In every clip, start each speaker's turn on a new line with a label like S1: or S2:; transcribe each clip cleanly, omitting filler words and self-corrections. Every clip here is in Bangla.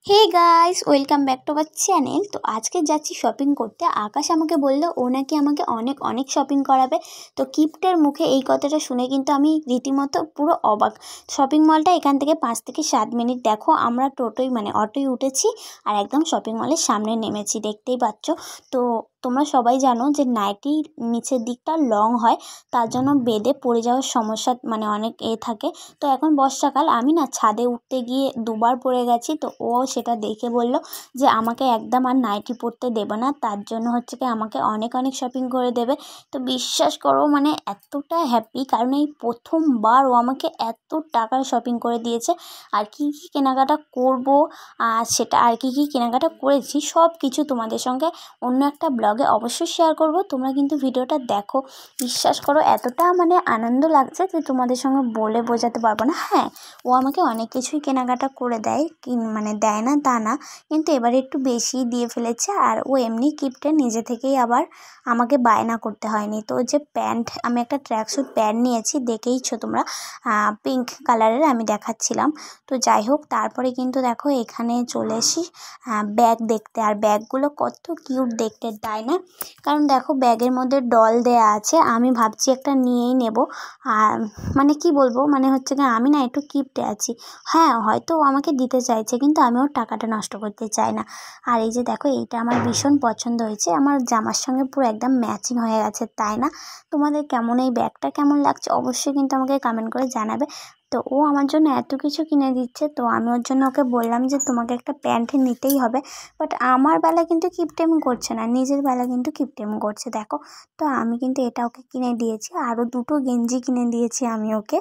S1: Hey guys, welcome back to our channel. তো আজকে যাচ্ছি শপিং করতে। আকাশ আমাকে বলল ও নাকি আমাকে অনেক অনেক শপিং করাবে। তো কিপ্টের মুখে এই কথাটা শুনে কিন্তু আমি রীতিমতো পুরো অবাক। শপিং মলটা এখান থেকে 5 থেকে 7 মিনিট। দেখো আমরা টোটোই অটোই উঠেছি আর একদম শপিং মলের সামনে নেমেছি, দেখতেই পাচ্ছ। তো তোমরা সবাই জানো যে নাইটির নিচের দিকটা লং হয়, তার জন্য বেডে পড়ে যাওয়ার সমস্যা অনেক থাকে। তো এখন বর্ষাকাল, আমি না ছাদে উঠতে গিয়ে দুবার পড়ে গেছি। তো ও সেটা দেখে বলল যে আমাকে একদম আর নাইটি পরতে দেবে না, তার জন্য কি আমাকে অনেক অনেক শপিং করে দেবে। তো বিশ্বাস করো এতটা হ্যাপি, কারণ এই প্রথমবার ও আমাকে এত টাকার শপিং করে দিয়েছে। আর কি কি কেনাকাটা করব, আর সেটা আর কি কি কেনাকাটা করেছি সব কিছু তোমাদের সঙ্গে অন্য একটা ব্লগে অবশ্যই শেয়ার করব। তোমরা কিন্তু ভিডিওটা দেখো। বিশ্বাস করো এতটা আনন্দ লাগছে যে তোমাদের সঙ্গে বলে বোঝাতে পারবো না। হ্যাঁ, ও আমাকে অনেক কিছুই কেনাকাটা করে দেয়, দেয় না তা না, কিন্তু এবারে একটু বেশিই দিয়ে ফেলেছে। আর ও এমনি কিপ্টে নিজে থেকেই আবার আমাকে বায়না করতে হয়নি। তো যে প্যান্ট, আমি একটা ট্র্যাকস্যুট প্যান্ট নিয়েছি, দেখেইছো তোমরা, পিঙ্ক কালারের আমি দেখাচ্ছিলাম। তো যাই হোক, তারপরে কিন্তু দেখো এখানে চলে এসি ব্যাগ দেখতে। আর ব্যাগগুলো কত কিউট দেখতে, তাই না? কারণ দেখো ব্যাগের মধ্যে ডল দেয়া আছে, আমি ভাবছি একটা নিয়েই নেব। আর কি বলবো, আমি না একটু কিপ্টে আছি। হ্যাঁ, হয়তো ও আমাকে দিতে চাইছে, কিন্তু আমি ওর টাকাটা নষ্ট করতে চাই না। আর এই যে দেখো, এইটা আমার ভীষণ পছন্দ হয়েছে, আমার জামার সঙ্গে পুরো একদম ম্যাচিং হয়ে গেছে, তাই না? তোমাদের কেমন, এই ব্যাগটা কেমন লাগছে অবশ্যই কিন্তু আমাকে কমেন্ট করে জানাবে। তো ও আমার জন্য এত কিছু কিনে দিচ্ছে, তো আমি ওর জন্য ওকে বললাম যে তোমাকে একটা প্যান্ট নিতেই হবে। বাট আমার বেলা কিন্তু কিপটেমি করছে না, নিজের বেলা কিন্তু কিপটেমি করছে, দেখো। তো আমি কিন্তু এটা ওকে কিনে দিয়েছি, আরও দুটো গেঞ্জি কিনে দিয়েছি আমি ওকে।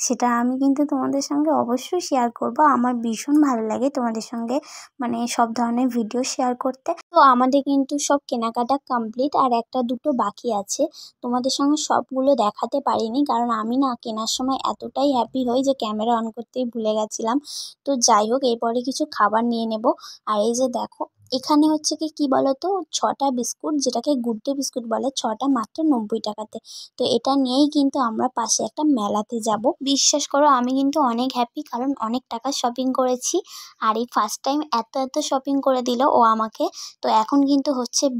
S1: সেটা আমি কিন্তু তোমাদের সঙ্গে অবশ্যই শেয়ার করব। আমার ভীষণ ভালো লাগে তোমাদের সঙ্গে সব ধরনের ভিডিও শেয়ার করতে। তো আমাদের কিন্তু সব কেনাকাটা কমপ্লিট, আর একটা দুটো বাকি আছে। তোমাদের সঙ্গে সবগুলো দেখাতে পারিনি, কারণ আমি না কেনার সময় এতটাই হ্যাপি হই যে ক্যামেরা অন করতেই ভুলে গেছিলাম। তো যাই হোক, এরপরে কিছু খাবার নিয়ে নেব। আর এই যে দেখো, এখানে কি বলতো, 6টা বিস্কুট, যেটাকে গুড ডে বিস্কুট বলে, 6টা মাত্র 90 টাকাতে। তো এটা নিয়েই কিন্তু আমরা পাশে একটা মেলাতে যাব। বিশ্বাস করো আমি কিন্তু অনেক হ্যাপি, কারণ অনেক টাকা শপিং করেছি। আর এই ফার্স্ট টাইম এত এত শপিং করে দিল ও আমাকে। তো এখন কিন্তু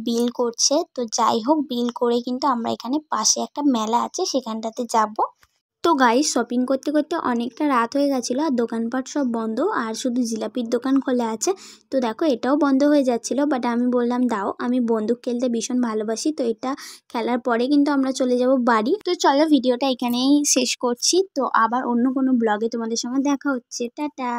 S1: বিল করছে। তো যাই হোক, বিল করে কিন্তু আমরা এখানে পাশে একটা মেলা আছে সেখানটাতে যাব। তো গাইস, শপিং করতে করতে অনেকটা রাত হয়ে গেছিলো, আর দোকানপাট সব বন্ধ, আর শুধু জিলাপির দোকান খোলা আছে। তো দেখো এটাও বন্ধ হয়ে যাচ্ছিলো, বাট আমি বললাম দাও, আমি বন্দুক খেলতে ভীষণ ভালোবাসি। তো এটা খেলার পরে কিন্তু আমরা চলে যাব বাড়ি। তো চলো, ভিডিওটা এখানেই শেষ করছি। তো আবার অন্য কোনো ব্লগে তোমাদের সঙ্গে দেখা হচ্ছে। টাটা।